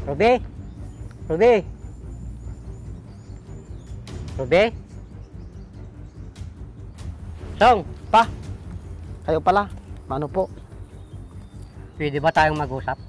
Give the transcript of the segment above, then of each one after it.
Ruby? Ruby? Ruby? Song, Pa, kayo pala. Paano po? pwede ba tayong mag-usap?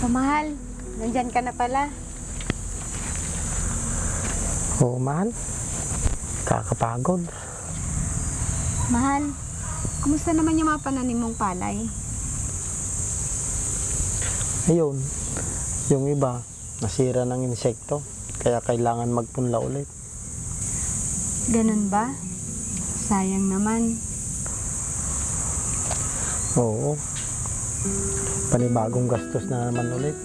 Oh, mahal, nandyan ka na pala. Oo, mahal. Kakapagod. Mahal, kumusta naman yung mga pananim mong palay? Ayun, yung iba, nasira ng insekto. Kaya kailangan magpunla ulit. Ganun ba? Sayang naman. Oo. Panibagong gastos na naman ulit.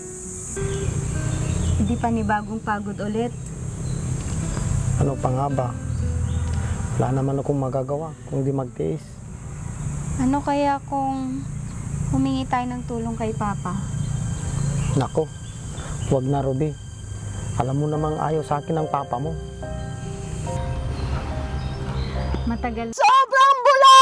Hindi pa ni bagong pagod ulit. Ano pa nga ba? Wala naman akong magagawa kung di magtiis. Ano kaya kung humingi tayo ng tulong kay Papa? Nako, huwag na, Ruby. Alam mo namang ayaw sa akin ng papa mo. Matagal. Sobrang bula!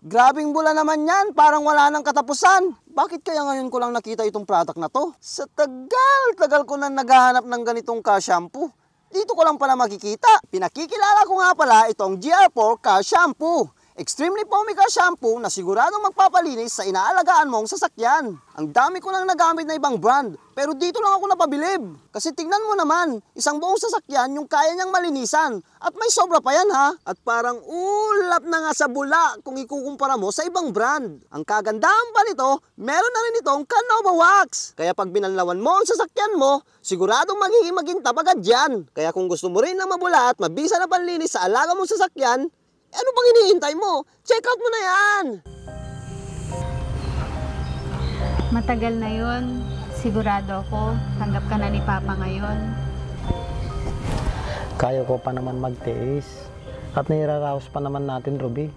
Grabing bula naman yan, parang wala nang katapusan. Bakit kaya ngayon ko lang nakita itong product na to? Sa tagal ko na naghahanap ng ganitong car shampoo. Dito ko lang pala makikita. Pinakikilala ko nga pala itong GR4 Car Shampoo. Extremely foamy car shampoo na siguradong magpapalinis sa inaalagaan mong sasakyan. Ang dami ko nang nagamit na ibang brand, pero dito lang ako napabilib. Kasi tingnan mo naman, isang buong sasakyan yung kaya niyang malinisan. At may sobra pa yan ha. At parang ulap na nga sa bula kung ikukumpara mo sa ibang brand. Ang kagandahan pa nito, meron na rin itong Canova Wax. Kaya pag binanlawan mo ang sasakyan mo, siguradong magiging magintab agad yan. Kaya kung gusto mo rin na mabula at mabisa na panlinis sa alaga mong sasakyan, ano pang iniintay mo? Check out mo na yan! Matagal na yon. Sigurado ako, tanggap ka na ni Papa ngayon. Kaya ko pa naman magtiis. At niraraos pa naman natin, Ruby.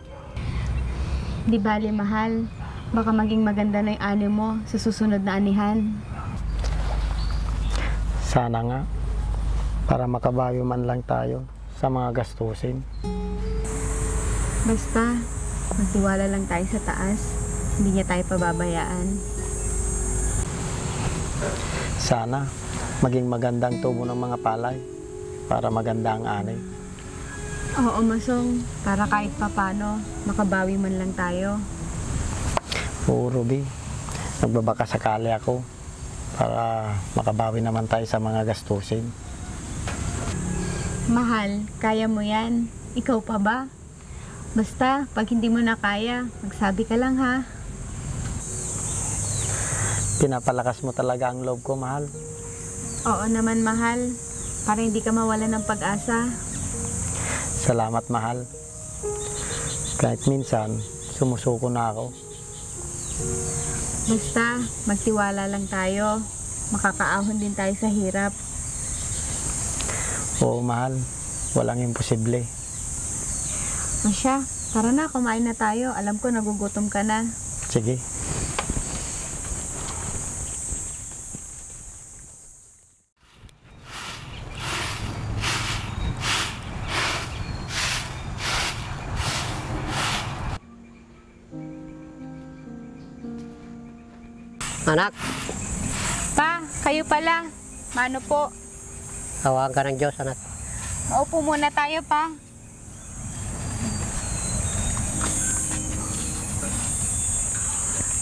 Di bali, mahal. Baka maging maganda na yung ani mo sa susunod na anihan. Sana nga. Para makabawi man lang tayo sa mga gastusin. Basta, magtiwala lang tayo sa taas. Hindi niya tayo pababayaan. Sana maging magandang tubo ng mga palay para maganda ang ani. Oo, Masong. Para kahit papano, makabawi man lang tayo. Oo, Ruby. Nagbabaka sakali ako para makabawi naman tayo sa mga gastusin. Mahal, kaya mo yan. Ikaw pa ba? Basta, pag hindi mo na kaya, magsabi ka lang ha. Pinapalakas mo talaga ang loob ko, mahal. Oo naman, mahal. Para hindi ka mawala ng pag-asa. Salamat, mahal. Kahit minsan, sumusuko na ako. Basta, magtiwala lang tayo. Makakaahon din tayo sa hirap. Oo, mahal. Walang imposible. Masya, tara na, kumain na tayo. Alam ko, nagugutom ka na. Sige. Anak, Pa, kayo pala. Mano po? tawagan ka ng Diyos, anak. Maupo muna tayo, pa.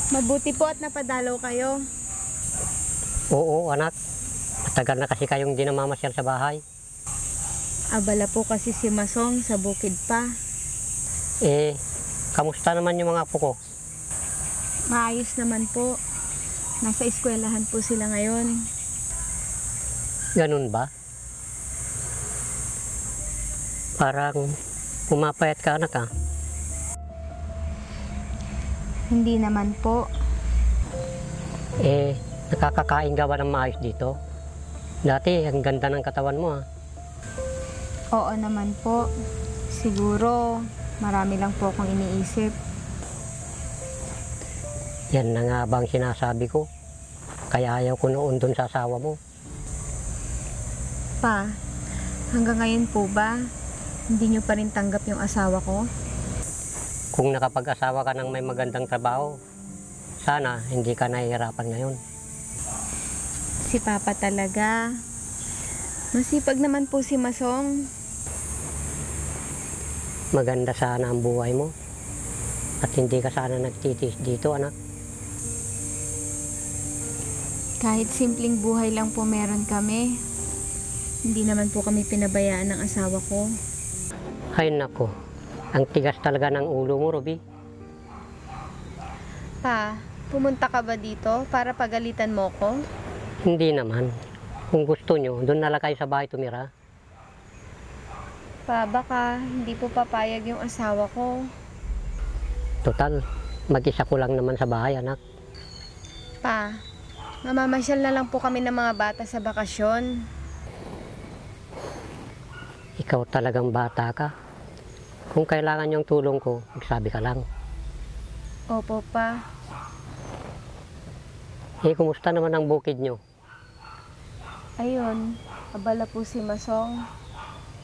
Mabuti po at napadalaw kayo. Oo, anak. Matagal na kasi kayong di namamasyal sa bahay. Abala po kasi si Masong sa bukid pa. Eh, kamusta naman yung mga apo ko? Maayos naman po. Nasa eskwelahan po sila ngayon. Ganun ba? Parang pumapayat ka, anak, ha? Hindi naman po. Eh, nakakakain ka ba ng maayos dito? Dati, ang ganda ng katawan mo, ha? Oo naman po. Siguro, Marami lang po akong iniisip. Yan na nga bang sinasabi ko? Kaya ayaw ko noon dun sa asawa mo. Pa, hanggang ngayon po ba, hindi niyo pa rin tanggap yung asawa ko? Kung nakapag-asawa ka ng may magandang trabaho, sana hindi ka nahihirapan ngayon. Si Papa talaga. Masipag naman po si Masong. Maganda sana ang buhay mo. At hindi ka sana nagtitis dito, anak. Kahit simpleng buhay lang po meron kami, hindi naman po kami pinabayaan ng asawa ko. Ay nako, ang tigas talaga ng ulo mo, Ruby. Pa, pumunta ka ba dito para pagalitan mo ko? Hindi naman. Kung gusto nyo, doon na lang kayo sa bahay tumira. Pa, baka hindi po papayag yung asawa ko. Total, mag-isa ko lang naman sa bahay, anak. Pa, mamamasyal na lang po kami ng mga bata sa bakasyon. Ikaw talagang bata ka. Kung kailangan yung tulong ko, magsabi ka lang. Opo, pa. Kumusta naman ang bukid nyo? Ayun, abala po si Masong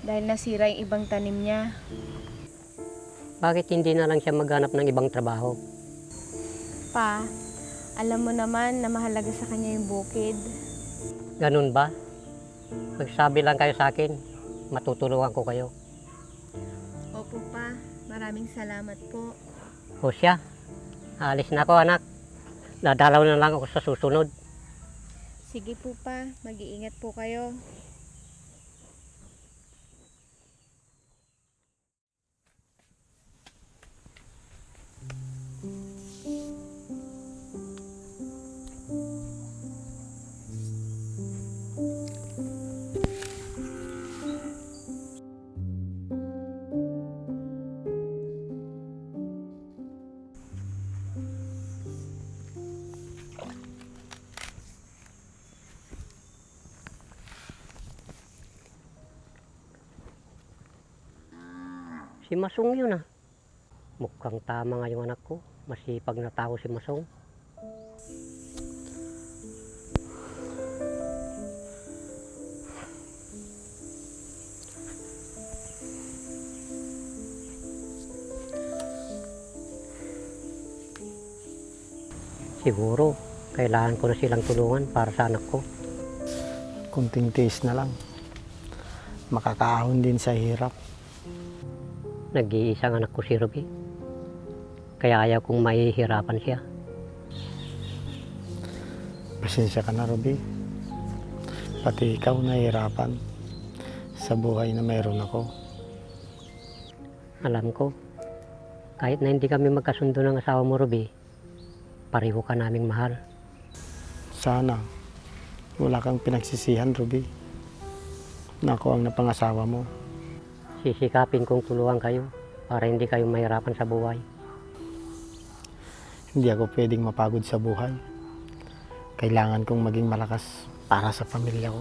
dahil nasira yung ibang tanim niya. Bakit hindi na lang siya maghanap ng ibang trabaho? Pa, alam mo naman na mahalaga sa kanya yung bukid. Ganun ba? Magsabi lang kayo sa akin, matutulungan ko kayo. Opo, pa. Maraming salamat po. O siya, alis na ako, anak. Dadalaw na lang ako sa susunod. Sige po, pa. Mag-iingat po kayo. Si Masong yun ah. Mukhang tama nga yung anak ko. Masipag na tao si Masong. Siguro, kailangan ko na silang tulungan para sa anak ko. Kunting tiis na lang. Makakaahon din sa hirap. Nag-iisang anak ko si Ruby. Kaya ayaw kong mahihirapan siya. Pasensya ka na, Ruby. Pati ikaw nahihirapan sa buhay na mayroon ako. Alam ko, kahit na hindi kami magkasundo ng asawa mo, Ruby, pareho ka naming mahal. Sana wala kang pinagsisihan, Ruby, na ako ang napangasawa mo. Sisikapin kong tulungan kayo para hindi kayo mahirapan sa buhay. Hindi ako pwedeng mapagod sa buhay. Kailangan kong maging malakas para sa pamilya ko.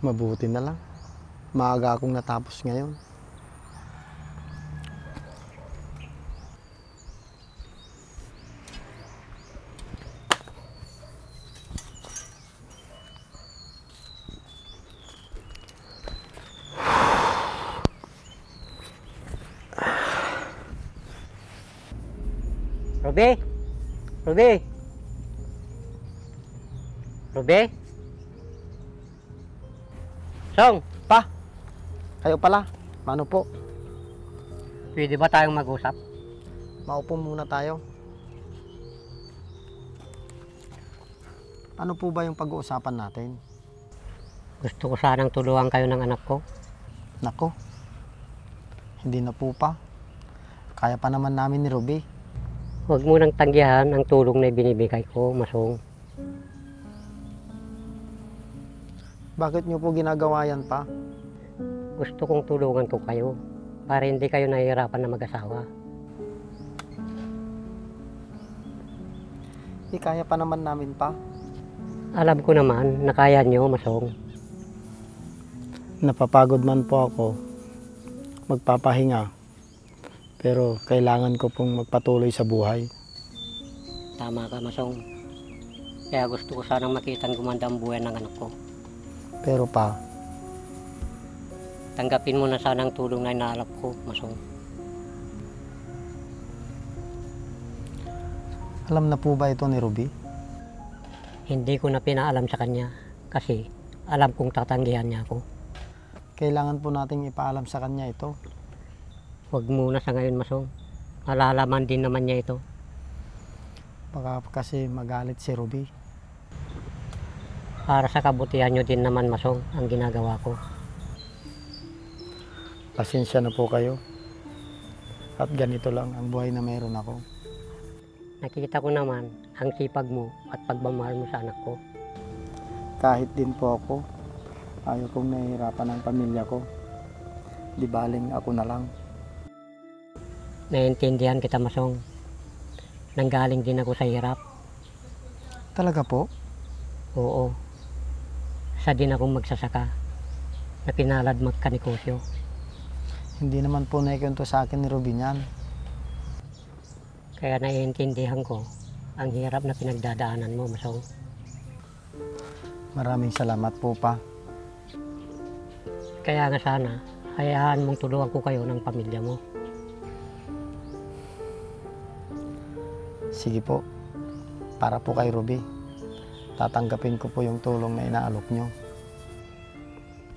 Mabuti na lang. Maaga akong natapos ngayon. Ruby? Ruby? Ruby? Song, Pa! Kayo pala. Paano po? pwede ba tayong mag-usap? Maupo muna tayo. Ano po ba yung pag-uusapan natin? Gusto ko sanang tulungan kayo ng anak ko. Nako, hindi na po pa. Kaya pa naman namin ni Ruby. Huwag mo nang tanggihan ang tulong na binibigay ko, Masong. Bakit niyo po ginagawa yan pa? Gusto kong tulungan ko kayo para hindi kayo nahihirapan na mag-asawa. kaya pa naman namin pa. Alam ko naman na kaya nyo, Masong. Napapagod man po ako magpapahinga. Pero kailangan ko pong magpatuloy sa buhay. Tama ka, Masong. Kaya gusto ko sanang makitang gumanda ang buhay ng anak ko. Pero pa, Tanggapin mo na sana ang tulong na inaalap ko, Masong. alam na po ba ito ni Ruby? Hindi ko na pinaalam sa kanya kasi alam kong tatanggihan niya ako. Kailangan po nating ipaalam sa kanya ito. Huwag muna sa ngayon, Masong. Malalaman din naman niya ito. Baka kasi magalit si Ruby. Para sa kabutihan nyo din naman, Masong, ang ginagawa ko. Pasensya na po kayo. At ganito lang ang buhay na mayroon ako. Nakikita ko naman ang sipag mo at pagmamahal mo sa anak ko. Kahit din po ako, ayaw kong nahihirapan ang pamilya ko. Di baling ako na lang. Naiintindihan kita, Masong. Nanggaling din ako sa hirap. Talaga po? Oo. Sa din akong magsasaka na pinalad magkanegosyo. Hindi naman po naikwento sa akin ni Ruby niyan. Kaya naiintindihan ko ang hirap na pinagdadaanan mo, Masong. Maraming salamat po pa. Kaya nga sana, hayaan mong tulungan ko kayo ng pamilya mo. Sige po, para po kay Ruby. Tatanggapin ko po yung tulong na inaalok nyo.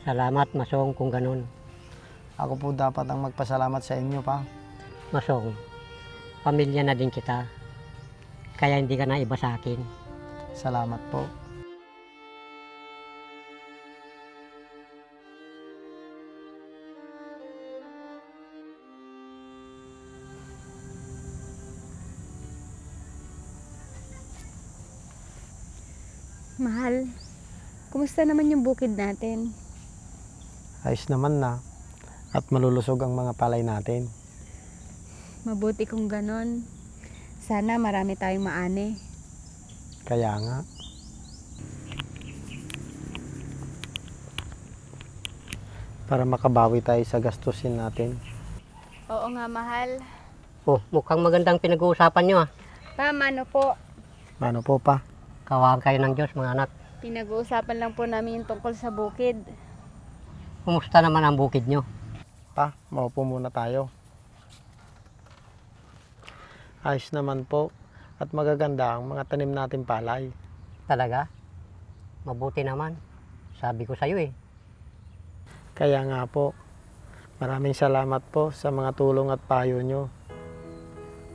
Salamat, Masong, kung ganun. Ako po dapat ang magpasalamat sa inyo pa. Masong, pamilya na din kita. Kaya hindi ka na iba sa akin. Salamat po. Mahal, kumusta naman yung bukid natin? Ayos naman na. At malulusog ang mga palay natin. Mabuti kung ganon. Sana marami tayong maani. Kaya nga. Para makabawi tayo sa gastusin natin. Oo nga, mahal. Oh, mukhang magandang pinag-uusapan nyo, ah. Tama, ano po. Ano po pa? Kawaan kayo ng Diyos, mga anak. Pinag-uusapan lang po namin yung tungkol sa bukid. Kumusta naman ang bukid nyo? Pa, maupo muna tayo. Ayos naman po. At magaganda ang mga tanim natin palay. Talaga? Mabuti naman. Sabi ko sa'yo, eh. Kaya nga po, maraming salamat po sa mga tulong at payo nyo.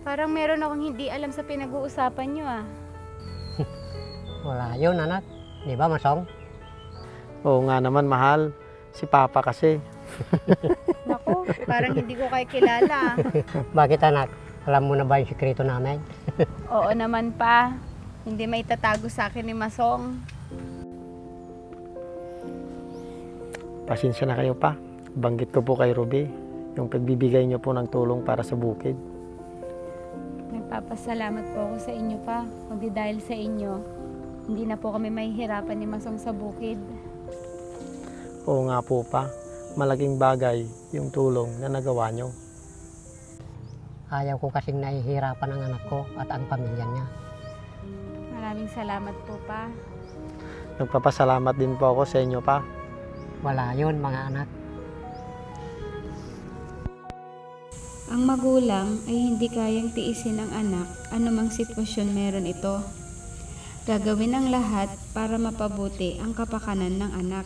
Parang meron akong hindi alam sa pinag-uusapan nyo, ah. Wala yun, anak. Di ba, Masong? Oo nga naman, mahal. Si Papa kasi. Naku, parang hindi ko kayo kilala. Bakit, anak? Alam mo na ba yung sikreto namin? Oo naman pa. Hindi may tatago sa akin ni Masong. Pasensya na kayo pa. Banggit ko po kay Ruby yung pagbibigay niyo po ng tulong para sa bukid. Nagpapasalamat po ako sa inyo pa. Kundi dahil sa inyo, hindi na po kami mahihirapan ni Masong sa bukid. Oo nga po pa. Malaking bagay yung tulong na nagawa nyo. Ayaw ko kasing nahihirapan ang anak ko at ang pamilya niya. Maraming salamat po pa. Nagpapasalamat din po ako sa inyo pa. Wala yun, mga anak. Ang magulang ay hindi kayang tiisin ng anak anumang sitwasyon meron ito. Gagawin ang lahat para mapabuti ang kapakanan ng anak.